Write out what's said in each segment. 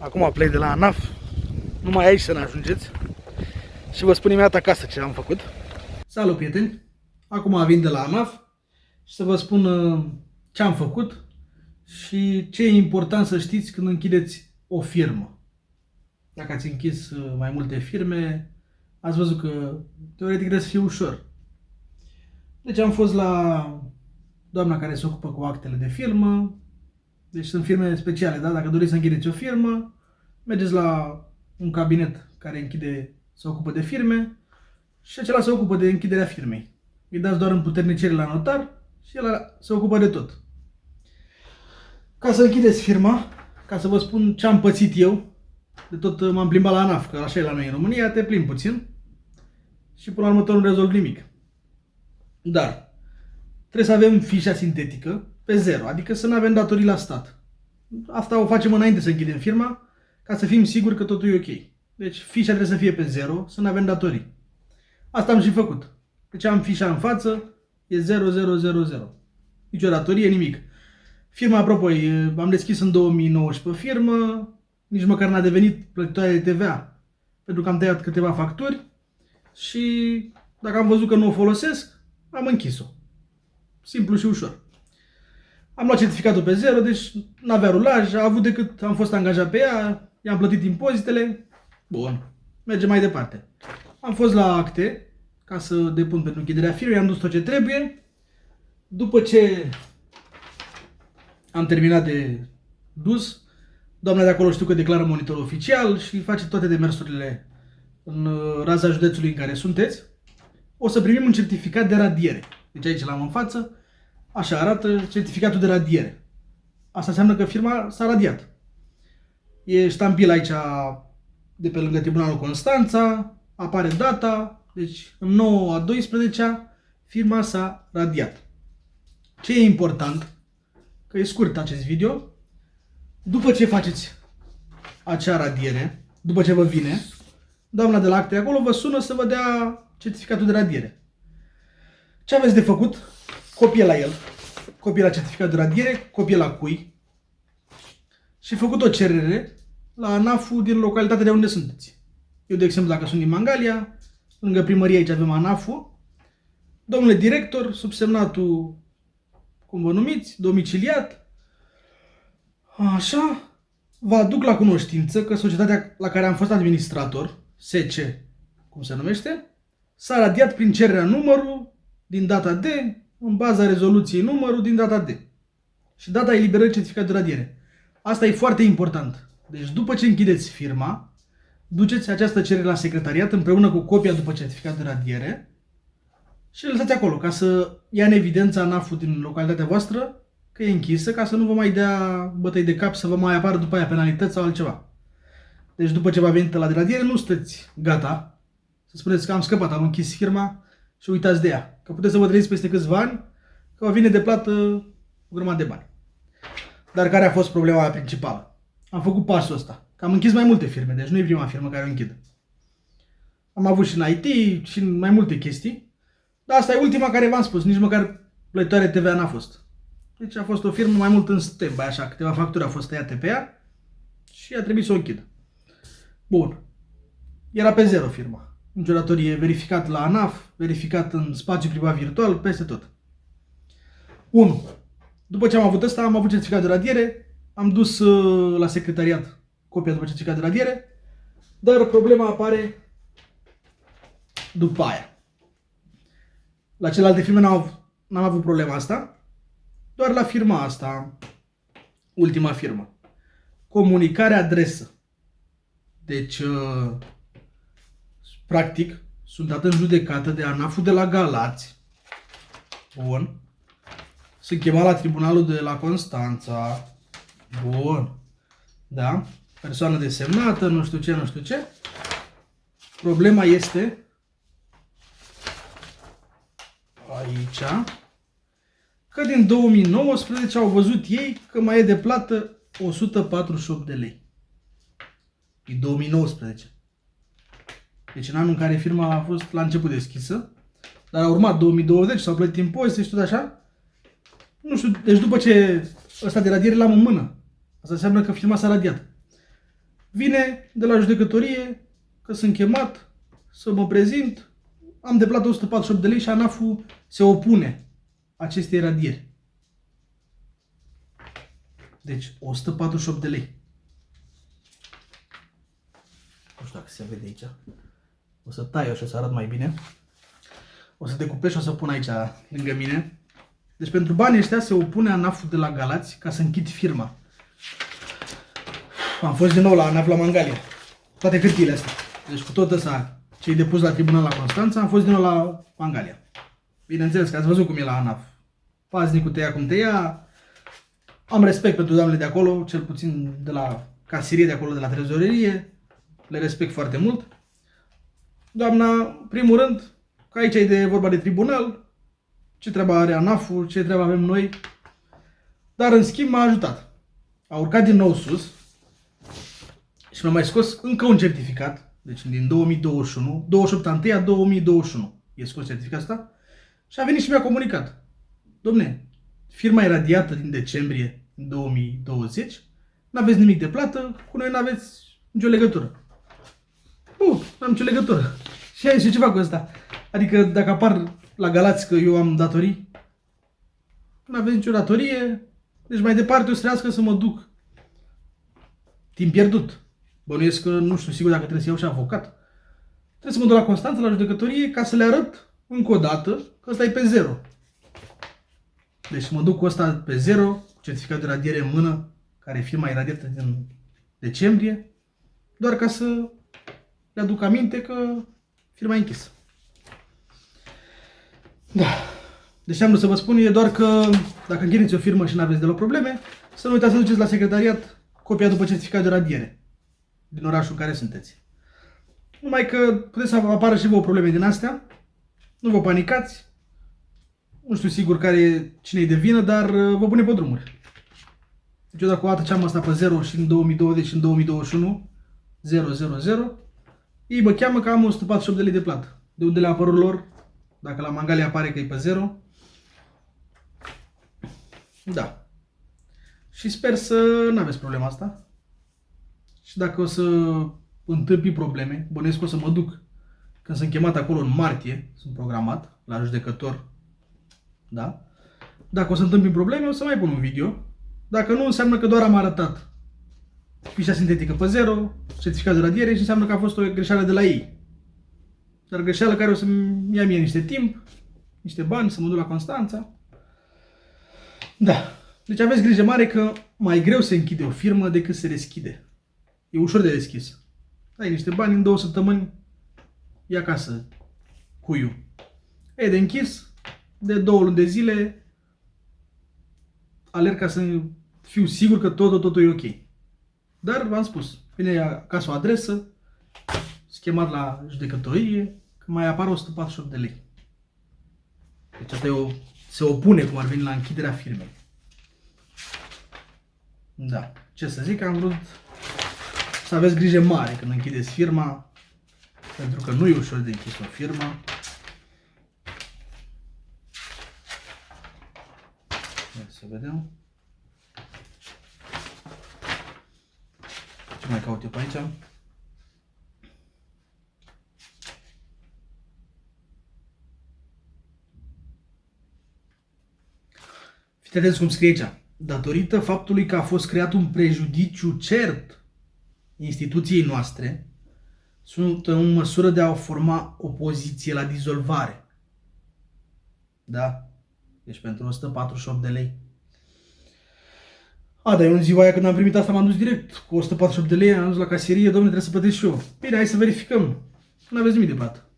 Acum plec de la ANAF, numai aici să ne ajungeți și vă spun imediat acasă ce am făcut. Salut, prieteni! Acum vin de la ANAF și să vă spun ce am făcut și ce e important să știți când închideți o firmă. Dacă ați închis mai multe firme, ați văzut că teoretic trebuie să fie ușor. Deci am fost la doamna care se ocupă cu actele de firmă. Deci sunt firme speciale, da? Dacă doriți să închideți o firmă, mergeți la un cabinet care se ocupă de firme și acela se ocupă de închiderea firmei. Îi dați doar împuternicire la notar și el se ocupă de tot. Ca să închideți firma, ca să vă spun ce am pățit eu, de tot m-am plimbat la ANAF, că așa e la noi în România, te plimbi puțin și până la urmă nu rezolvi nimic. Dar trebuie să avem fișa sintetică pe zero, adică să nu avem datorii la stat. Asta o facem înainte să închidem firma, ca să fim siguri că totul e ok. Deci fișa trebuie să fie pe zero, să nu avem datorii. Asta am și făcut. Deci am fișa în față, e 0000. Nici o datorie, nimic. Firma, apropo, am deschis în 2019 firmă, nici măcar n-a devenit plătitoare de TVA, pentru că am tăiat câteva facturi și dacă am văzut că nu o folosesc, am închis-o. Simplu și ușor. Am luat certificatul pe zero, deci n-avea rulaj, a avut decât am fost angajat pe ea, i-am plătit impozitele. Bun, mergem mai departe. Am fost la acte, ca să depun pentru închiderea firmei, am dus tot ce trebuie. După ce am terminat de dus, doamna de acolo știu că declară monitor oficial și face toate demersurile în raza județului în care sunteți. O să primim un certificat de radiere. Deci aici l-am în față. Așa arată certificatul de radiere. Asta înseamnă că firma s-a radiat. E ștampil aici de pe lângă Tribunalul Constanța, apare data, deci în 9/12 firma s-a radiat. Ce e important, că e scurt acest video, după ce faceți acea radiere, după ce vă vine, doamna de la acte acolo vă sună să vă dea certificatul de radiere. Ce aveți de făcut? Copie la el, copie la certificatul de radiere, copie la cui și făcut o cerere la ANAF-ul din localitatea de unde sunteți. Eu, de exemplu, dacă sunt din Mangalia, lângă primărie aici avem ANAF-ul. Domnule director, subsemnatul, cum vă numiți, domiciliat, așa, vă aduc la cunoștință că societatea la care am fost administrator, SC, cum se numește, s-a radiat prin cererea numărul din data D, în baza rezoluției numărul din data D. Și data eliberării certificatului de radiere. Asta e foarte important. Deci după ce închideți firma, duceți această cerere la secretariat împreună cu copia după certificatul de radiere și le lăsați acolo ca să ia în evidență ANAF-ul din localitatea voastră că e închisă, ca să nu vă mai dea bătăi de cap, să vă mai apară după aia penalități sau altceva. Deci după ce va veni la de radiere, nu stați gata, să spuneți că am scăpat, am închis firma și uitați de ea. Că puteți să vă treziți peste câțiva ani că vă vine de plată o grămadă de bani. Dar care a fost problema mea principală? Am făcut pasul ăsta. Că am închis mai multe firme, deci nu e prima firmă care o închid. Am avut și în IT și în mai multe chestii. Dar asta e ultima care v-am spus, nici măcar plătitoare TVA n-a fost. Deci a fost o firmă mai mult în stand-by, așa, câteva facturi au fost tăiate pe ea și a trebuit să o închid. Bun. Era pe zero firma. Nicio datorie, verificat la ANAF, verificat în spațiu privat virtual, peste tot. 1. După ce am avut ăsta, am avut certificat de radiere, am dus la secretariat copia după certificat de radiere, dar problema apare după aia. La celelalte firme n-am avut problema asta, doar la firma asta, ultima firmă. Comunicare adresă. Deci, practic, sunt dat în judecată de ANAF-ul de la Galați. Bun. Sunt chemat la tribunalul de la Constanța. Bun. Da? Persoană desemnată, nu știu ce, nu știu ce. Problema este aici că din 2019 au văzut ei că mai e de plată 148 de lei. Din 2019. Deci în anul în care firma a fost la început deschisă, dar a urmat 2020, s-au plătit impozite și tot așa. Nu știu, deci după ce ăsta de radiere l-am în mână. Asta înseamnă că firma s-a radiat. Vine de la judecătorie că sunt chemat să mă prezint, am de plată 148 de lei și ANAF-ul se opune acestei radieri. Deci 148 de lei. Nu știu dacă se vede aici. O să tai și o să arăt mai bine. O să decupez și o să pun aici lângă mine. Deci pentru banii ăștia se opune ANAF-ul de la Galați ca să închid firma. Am fost din nou la ANAF la Mangalia. Toate hârtiile astea. Deci cu tot ăsta ce-i depus la tribunal la Constanța, am fost din nou la Mangalia. Bineînțeles că ați văzut cum e la ANAF. Paznicul te ia cum te ia. Am respect pentru doamnele de acolo, cel puțin de la casirie de acolo, de la trezorerie. Le respect foarte mult. Doamna, primul rând, că aici e vorba de tribunal, ce treabă are ANAF-ul, ce treabă avem noi. Dar în schimb m-a ajutat. A urcat din nou sus și mi-a mai scos încă un certificat. Deci din 2021, 28/1/2021 e scos certificatul ăsta. Și a venit și mi-a comunicat. Dom'le, firma e radiată din decembrie 2020, n-aveți nimic de plată, cu noi n-aveți nicio legătură. Nu, n-am nicio legătură. Și ce fac cu ăsta? Adică dacă apar la Galați că eu am datorii, n-aveți nicio datorie, deci mai departe o să trească să mă duc. Timp pierdut. Bănuiesc că nu știu sigur dacă trebuie să iau și avocat. Trebuie să mă duc la Constanța, la judecătorie, ca să le arăt încă o dată că ăsta e pe zero. Deci mă duc cu ăsta pe zero, cu certificat de radiere în mână, care e firma iradiată din decembrie, doar ca să le aduc aminte că firma e închisă. Da. Deci am vrut să vă spun, e doar că dacă închiriți o firmă și nu aveți deloc probleme, să nu uitați să duceți la secretariat copia după certificat de radiere din orașul în care sunteți. Numai că puteți să apară și vouă probleme din astea, nu vă panicați, nu știu sigur cine e de vină, dar vă pune pe drumuri. Deci eu dacă o dată ce am asta pe 0 și în 2020 și în 2021, 000, ei mă cheamă că am 148 de lei de plată. De unde le apărut lor? Dacă la Mangalia apare că e pe 0. Da. Și sper să nu aveți problema asta. Și dacă o să întâmpi probleme, bănuiesc că o să mă duc când sunt chemat acolo în martie, sunt programat la judecător. Da? Dacă o să întâmpi probleme, o să mai pun un video. Dacă nu, înseamnă că doar am arătat fișa sintetică pe 0, certificat de radiere și înseamnă că a fost o greșeală de la ei. Dar greșeală care o să-mi ia mie niște timp, niște bani, să mă duc la Constanța. Da. Deci aveți grijă mare că mai greu se închide o firmă decât se deschide. E ușor de deschis. Ai niște bani, în 2 săptămâni e acasă cuiu. E de închis, de 2 luni de zile alerg ca să fiu sigur că totul e ok. Dar v-am spus, vine acasă o adresă, schemat la judecătorie, că mai apar 148 de lei. Deci asta se opune cum ar veni la închiderea firmei. Da. Ce să zic, am vrut să aveți grijă mare când închideți firma, pentru că nu e ușor de închis o firmă. Ia să vedem. Ce mai caut eu pe aici? Fiți atenți cum scrie aici. Datorită faptului că a fost creat un prejudiciu cert instituției noastre, sunt în măsură de a forma opoziție la dizolvare. Da? Deci pentru 148 de lei. Dar eu în ziua aia când am primit asta m-am dus direct cu 148 de lei, am dus la caserie, domnule, trebuie să plătesc și eu. Bine, hai să verificăm. Nu aveți nimic de plată.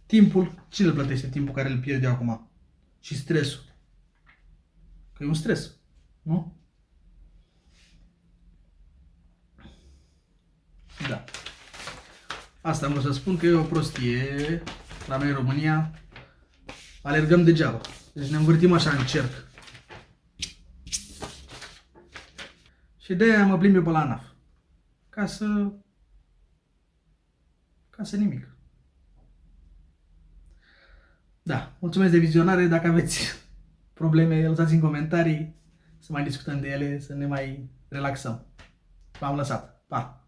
Timpul, cine îl plătește timpul care îl pierde acum? Și stresul. Că e un stres, nu? Da. Asta am vrut să spun că e o prostie. La noi în România alergăm degeaba. Deci ne învârtim așa în cerc. Și de aia mă plimb eu pe la ANAF. Ca să nimic. Da, mulțumesc de vizionare. Dacă aveți probleme, lăsați în comentarii. să mai discutăm de ele, să ne mai relaxăm. V-am lăsat. Pa!